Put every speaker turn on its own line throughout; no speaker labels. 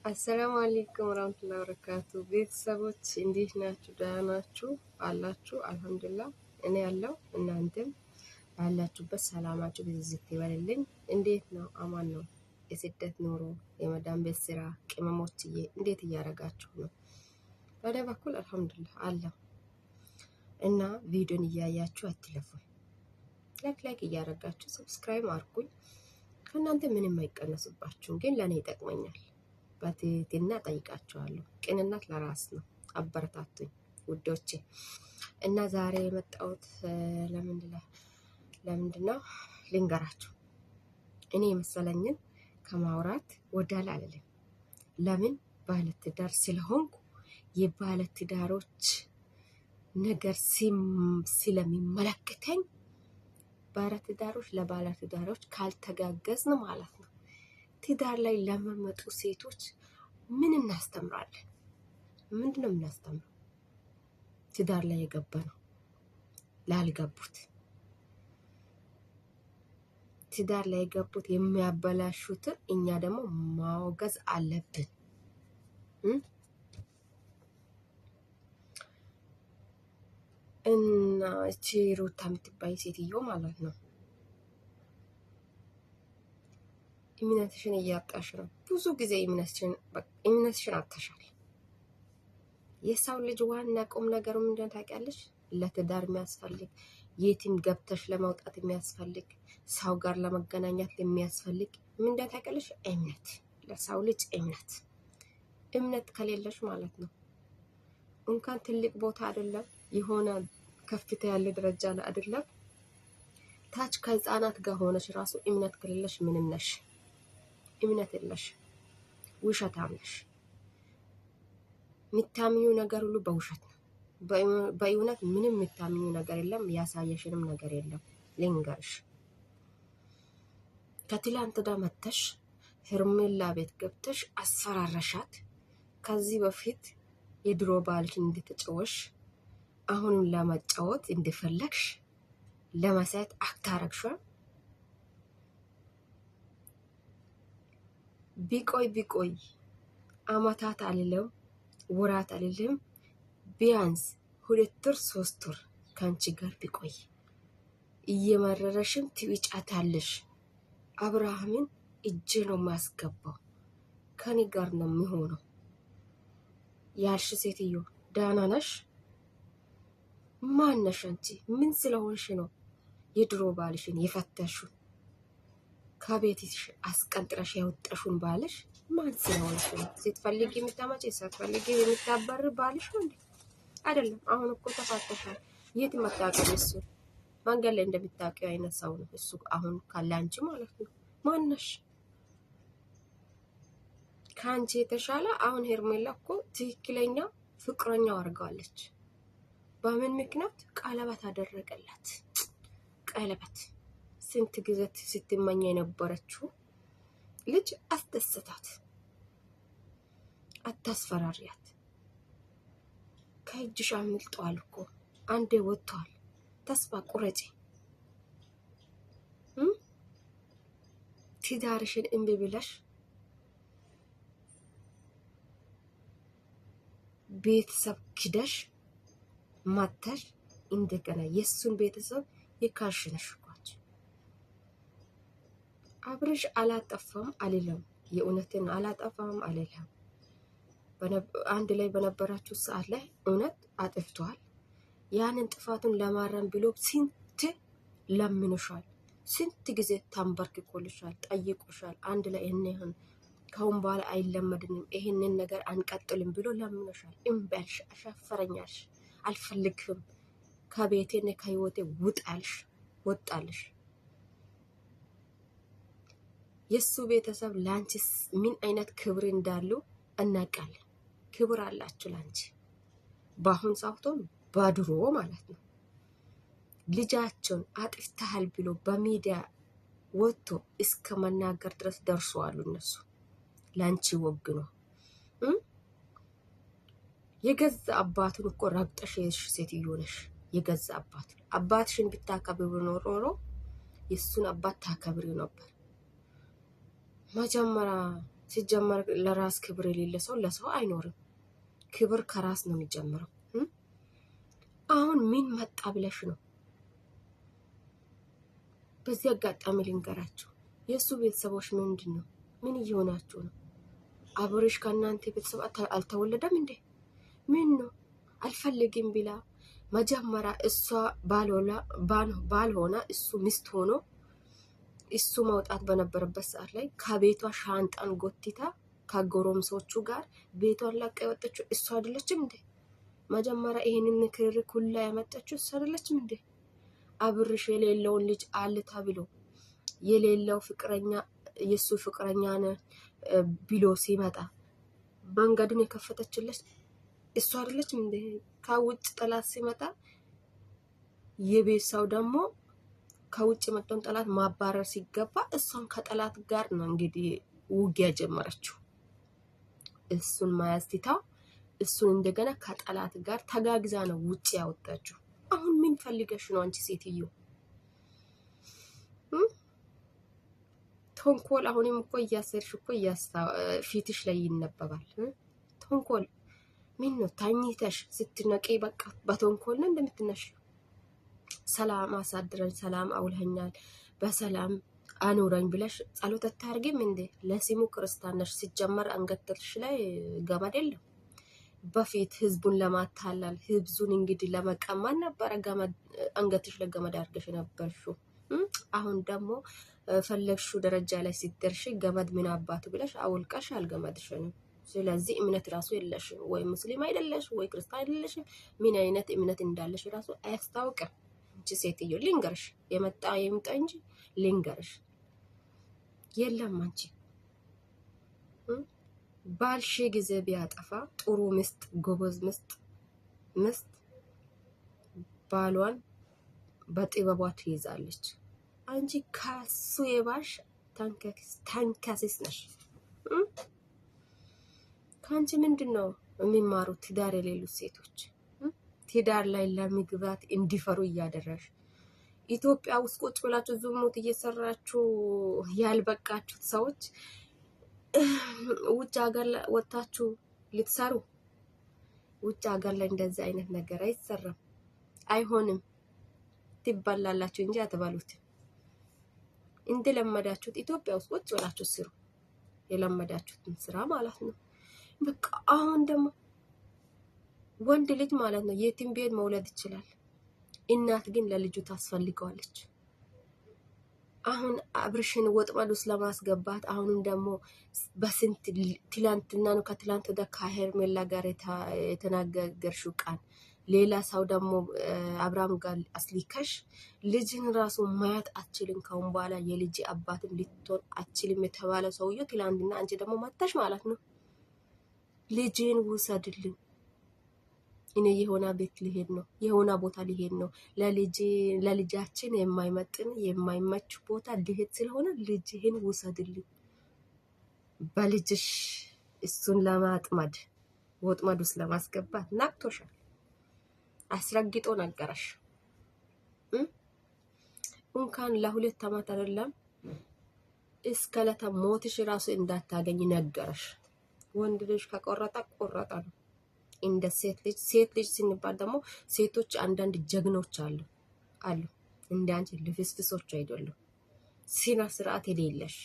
አሰላሙ አለይኩም ወራህመቱላሂ ወበረካቱ። ቤተሰቦች እንዴት ናችሁ? ደህና ናችሁ አላችሁ? አልሐምዱሊላህ እኔ ያለው እናንተም ባላችሁበት ሰላማችሁ ብዝት ይበልልኝ። እንዴት ነው? አማን ነው? የስደት ኑሮ የመዳን ቤት ስራ ቅመሞችዬ እንዴት እያረጋችሁ ነው? በእኔ በኩል አልሐምዱሊላህ አለሁ እና ቪዲዮን እያያችሁ አትለፉ። ላይክ እያረጋችሁ ሰብስክራይብ አድርጉኝ። ከእናንተ ምንም አይቀነስባችሁም፣ ግን ለእኔ ይጠቅመኛል። በትህትና ጠይቃቸዋለሁ። ቅንነት ለራስ ነው። አበረታቱኝ ውዶቼ። እና ዛሬ የመጣሁት ለምንድን ነው ልንገራችሁ። እኔ የመሰለኝን ከማውራት ወዳል አልልም። ለምን ባለትዳር ስለሆንኩ የባለትዳሮች ነገር ስለሚመለከተኝ ባለትዳሮች ለባለትዳሮች ካልተጋገዝን ማለት ነው ትዳር ላይ ለመመጡ ሴቶች ምን እናስተምራለን? ምንድነው የምናስተምረው? ትዳር ላይ የገባ ነው ላልገቡት፣ ትዳር ላይ የገቡት የሚያበላሹትን እኛ ደግሞ ማውገዝ አለብን። እና እቺ ሩታ የምትባይ ሴትዮ ማለት ነው እምነትሽን እያጣሽ ነው። ብዙ ጊዜ እምነትሽን አጥተሻል። የሰው ልጅ ዋና ቁም ነገሩ ምንድነው ታውቂያለሽ? ለትዳር የሚያስፈልግ የትም ገብተሽ ለመውጣት የሚያስፈልግ ሰው ጋር ለመገናኘት የሚያስፈልግ ምንድነው ታውቂያለሽ? እምነት። ለሰው ልጅ እምነት ከሌለሽ ማለት ነው እንኳን ትልቅ ቦታ አይደለም የሆነ ከፍታ ያለ ደረጃ ላይ አይደለም ታች ከህፃናት ጋር ሆነሽ ራሱ እምነት ከሌለሽ ምንም ነሽ። እምነት የለሽ፣ ውሸታም ነሽ። የምታምኙ ነገር ሁሉ በውሸት ነው። በእውነት ምንም የምታምኙ ነገር የለም። ያሳየሽንም ነገር የለም። ልንገርሽ፣ ከትላንት ዳ መተሽ ሄርሜላ ቤት ገብተሽ አስፈራረሻት። ከዚህ በፊት የድሮ ባልሽን እንድትጫወሽ አሁንም ለመጫወት እንደፈለግሽ ለማሳየት አታረግሽም። ቢቆይ አመታት አልልም ወራት አልልም፣ ቢያንስ 2 ወር 3 ወር ከአንቺ ጋር ቢቆይ እየመረረሽም ትውጫታለሽ። አብርሃምን እጄ ነው ማስገባው ከኔ ጋር ነው የሚሆነው ያልሽ ሴትዮ ዳና ነሽ? ማነሽ አንቺ? ምን ስለሆንሽ ነው የድሮ ባልሽን የፈተሽው? ከቤትሽ አስቀንጥረሽ ያወጣሽውን ባልሽ ማን ስለሆንሽ ነው? ስትፈልጊ የምታመጪ ሳትፈልጊ የምታበር ባልሽ ነው እንዴ? አይደለም። አሁን እኮ ተፋተሻል። የት መታቀም? እሱ መንገድ ላይ እንደምታውቂው አይነት ሰው ነው እሱ። አሁን ካለ አንቺ ማለት ነው። ማነሽ? ከአንቺ የተሻለ አሁን ሄርሜላ እኮ ትክክለኛ ፍቅረኛው አድርጋለች። በምን ምክንያት? ቀለበት አደረገላት። ቀለበት ስንት ጊዜ ስትመኝ የነበረችው ልጅ አስደስታት። አታስፈራሪያት። ከእጅሽ አምልጧል እኮ አንዴ ወጥቷል። ተስፋ ቁረጪ። ትዳርሽን እምቢ ብለሽ ቤተሰብ ክደሽ ማተሽ እንደገና የሱን ቤተሰብ የካሽነሽ ቋጭ። አብርሽ አላጠፋም አልልም፣ የእውነትን አላጠፋም አልልም። አንድ ላይ በነበራችሁ ሰዓት ላይ እውነት አጥፍቷል። ያንን ጥፋቱን ለማረም ብሎ ስንት ለምንሻል፣ ስንት ጊዜ ታንበርክኮልሻል፣ ጠይቆሻል። አንድ ላይ እንሆን ከሁን በኋላ አይለመድንም፣ ይሄንን ነገር አንቀጥልም ብሎ ለምንሻል። እምበልሽ፣ አሻፈረኛሽ፣ አልፈልግም፣ ከቤቴና ከህይወቴ ውጣልሽ፣ ወጣልሽ። የሱ ቤተሰብ ላንቺስ ምን አይነት ክብር እንዳለው እናውቃለን። ክብር አላችሁ ላንቺ። በአሁን ሳውቶን ባድሮ ማለት ነው ልጃቸውን አጥፍተሃል ብሎ በሚዲያ ወጥቶ እስከ መናገር ድረስ ደርሰዋል። እነሱ ላንቺ ወግኖ የገዛ አባቱን እኮ ረግጠሽ ሴትዮ ነሽ። የገዛ አባትሽን ብታከብሪ ኖሮ የሱን አባት ታከብሪ ነበር። መጀመሪያ ሲጀመር ለራስ ክብር የሌለ ሰው ለሰው አይኖርም። ክብር ከራስ ነው የሚጀምረው። አሁን ምን መጣ ብለሽ ነው? በዚህ አጋጣሚ ልንገራችሁ፣ የእሱ ቤተሰቦች ምንድን ነው? ምን እየሆናችሁ ነው? አብርሽ ከእናንተ ቤተሰብ አልተወለደም እንዴ? ምን ነው አልፈልግም ብላ መጀመሪያ እሷ ባልሆና እሱ ሚስት ሆኖ እሱ መውጣት በነበረበት ሰዓት ላይ ከቤቷ ሻንጣን ጎትታ ከጎረምሶቹ ጋር ቤቷን ለቃ የወጣችው እሱ አይደለችም እንዴ? መጀመሪያ ይሄንን ንክር ኩላ ያመጣችው እሱ አይደለችም እንዴ? አብርሽ የሌለውን ልጅ አለ ተብሎ የሌለው ፍቅረኛ የሱ ፍቅረኛ ነው ብሎ ሲመጣ መንገዱን የከፈተችለት እሱ አይደለችም እንዴ? ከውጭ ጠላት ሲመጣ የቤት ሰው ደግሞ ከውጭ መጥቶን ጠላት ማባረር ሲገባ እሷን ከጠላት ጋር ነው እንግዲህ ውጊያ ጀመረችው። እሱን ማያዝ ትታው እሱን እንደገና ከጠላት ጋር ተጋግዛ ነው ውጭ ያወጣችው። አሁን ምን ፈልገሽ ነው አንቺ ሴትዮ? ተንኮል አሁንም እኮ እያሰርሽ እኮ ፊትሽ ላይ ይነበባል። ተንኮል ምን ነው? ታኝተሽ ስትነቂ በቃ በተንኮል ነው እንደምትነሽ። ሰላም አሳድረኝ፣ ሰላም አውልኸኛል፣ በሰላም አኑረኝ ብለሽ ጸሎት አታርጊም እንዴ? ለስሙ ክርስቲያን ነሽ። ሲጀመር አንገትሽ ላይ ገመድ የለም። በፊት ህዝቡን ለማታላል ህዝቡን እንግዲህ ለመቀማት ነበረ ገመድ አንገትሽ ላይ ገመድ አድርገሽ ነበርሽው። አሁን ደግሞ ፈለግሽው ደረጃ ላይ ሲደርሽ ገመድ ምን አባቱ ብለሽ አውልቀሽ አልገመድሽንም። ስለዚህ እምነት ራሱ የለሽም። ወይ ሙስሊም አይደለሽ ወይ ክርስቲያን አይደለሽ። ምን አይነት እምነት እንዳለሽ ራሱ አያስታውቅም። እንጂ ሴትዮ ልንገርሽ፣ የመጣ ይምጣ እንጂ ልንገርሽ፣ የለም አንቺ ባልሽ ጊዜ ቢያጠፋ ጥሩ ምስጥ ጎበዝ ምስጥ ባሏን በጥበቧ ትይዛለች። አንቺ ካሱ የባሽ ተንከሲስ ነሽ። ከአንቺ ምንድን ነው የሚማሩት? ትዳር የሌሉት ሴቶች ትዳር ላይ ለመግባት እንዲፈሩ እያደረሽ ኢትዮጵያ ውስጥ ቁጭ ብላችሁ ዝሙት እየሰራችሁ ያልበቃችሁት ሰዎች ውጭ ሀገር ወጣችሁ ልትሰሩ። ውጭ ሀገር ላይ እንደዚህ አይነት ነገር አይሰራም፣ አይሆንም። ትበላላችሁ እንጂ አትበሉትም። እንደለመዳችሁት ኢትዮጵያ ውስጥ ቁጭ ብላችሁ ስሩ፣ የለመዳችሁትን ስራ ማለት ነው። በቃ አሁን ደግሞ ወንድ ልጅ ማለት ነው የትም ቤት መውለድ ይችላል። እናት ግን ለልጁ ታስፈልገዋለች። አሁን አብርሽን ወጥመድ ውስጥ ለማስገባት አሁንም ደግሞ በስንት ትላንትና ነው ከትላንት ወደ ከሄርሜላ ጋር የተናገርሽው ቃል ሌላ ሰው ደግሞ አብርሃም ጋር አስሊከሽ ልጅን ራሱ ማየት አትችልም፣ ከሁን በኋላ የልጅ አባትም ልትሆን አትችልም የተባለ ሰውዬው ትላንትና አንቺ ደግሞ መጣሽ ማለት ነው። ልጅን ውሰድልኝ፣ እኔ የሆነ ቤት ሊሄድ ነው፣ የሆነ ቦታ ሊሄድ ነው፣ ለልጃችን የማይመጥን የማይመች ቦታ ሊሄድ ስለሆነ ልጅህን ውሰድልኝ። በልጅሽ እሱን ለማጥመድ ወጥመድ ውስጥ ለማስገባት ናቅቶሻል። አስረግጦ ነገረሽ። እንኳን ለ2 ዓመት አይደለም እስከ ዕለተ ሞትሽ ራሱ እንዳታገኝ ነገረሽ። ወንድ ልጅ ከቆረጠ ቆረጠ ነው። እንደ ሴት ልጅ ስንባል ደግሞ ሴቶች አንዳንድ ጀግኖች አሉ እንደ አንቺ ልፍስፍሶች አይደሉም። ስነ ስርዓት የሌለሽ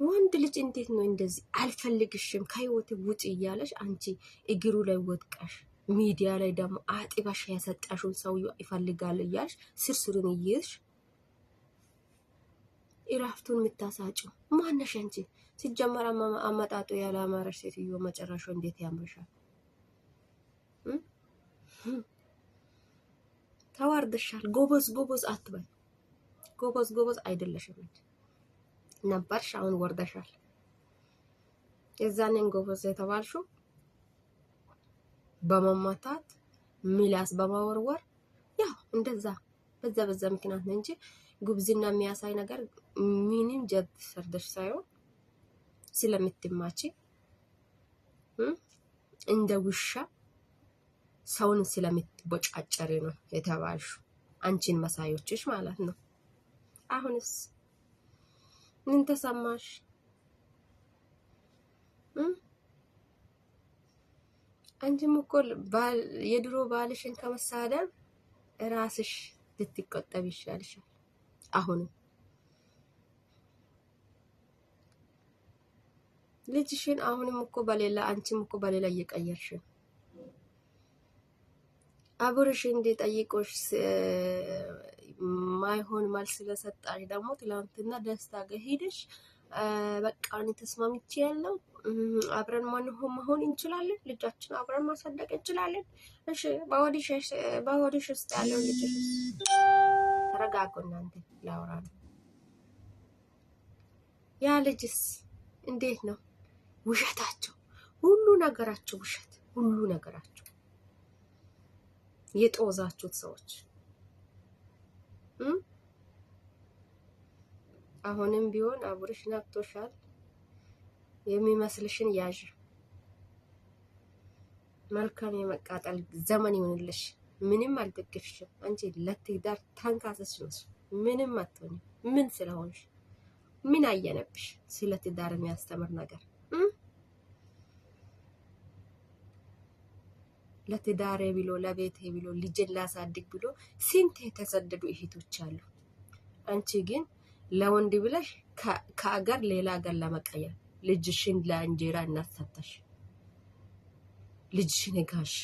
ወንድ ልጅ እንዴት ነው እንደዚህ አልፈልግሽም ከህይወት ውጭ እያለሽ አንቺ እግሩ ላይ ወድቀሽ ሚዲያ ላይ ደግሞ አጥባሽ ያሰጣሽውን ሰውዬው ይፈልጋል እያልሽ ስርስሩን እየሽ ኢራፍቱን የምታሳጭው ማነሽ አንቺ? ሲጀመር አመጣጡ ያላማረሽ ሴትዮ መጨረሻው እንዴት ያምርሻል? ተዋርደሻል። ጎበዝ አትበይ። ጎበዝ አይደለሽም ነበርሽ፣ አሁን ወርደሻል። የዛኔን ጎበዝ የተባልሽው በመማታት ሚላስ በማወርወር ያው እንደዛ በዛ ምክንያት ነው እንጂ ጉብዝና የሚያሳይ ነገር ምንም ጀብ ሰርደሽ ሳይሆን ስለምትማቺ እንደ ውሻ ሰውን ስለምትቦጫጨሪ ነው የተባልሹ፣ አንቺን መሳዮችሽ ማለት ነው። አሁንስ ምን ተሰማሽ? አንቺም እኮ የድሮ ባልሽን ከመሳደብ ራስሽ ልትቆጠብ ይሻልሻል። አሁንም ልጅሽን አሁንም እኮ በሌላ አንቺም እኮ በሌላ እየቀየርሽ አብርሽ እንዲጠይቆሽ ማይሆን መልስ ስለሰጣሽ ደግሞ ትላንትና ደስታ ጋር ሄደሽ በቃ እኔ ተስማምቼ ያለው አብረን መሆን እንችላለን፣ ልጃችን አብረን ማሳደግ እንችላለን። እሺ በሆድሽ ውስጥ ያለው ልጅ ተረጋጉ እናንተ። ላውራ ነው። ያ ልጅስ እንዴት ነው? ውሸታቸው፣ ሁሉ ነገራቸው ውሸት፣ ሁሉ ነገራቸው የጦዛችሁት ሰዎች አሁንም ቢሆን አብርሽ ነቅቶሻል። የሚመስልሽን ያዥ። መልካም የመቃጠል ዘመን ይሁንልሽ። ምንም አልደግፍሽም አንቺ ለትዳር ታንካሰሽ ነው። ምንም አትሆኝም። ምን ስለሆንሽ ምን አየነብሽ? ስለ ትዳር የሚያስተምር ነገር ለትዳሬ ብሎ ለቤቴ ብሎ ልጅን ላሳድግ ብሎ ስንት የተሰደዱ እህቶች አሉ። አንቺ ግን ለወንድ ብለሽ ከአገር ሌላ አገር ለመቀየር ልጅሽን ለእንጀራ እናሳታሽ። ልጅሽን ጋሽ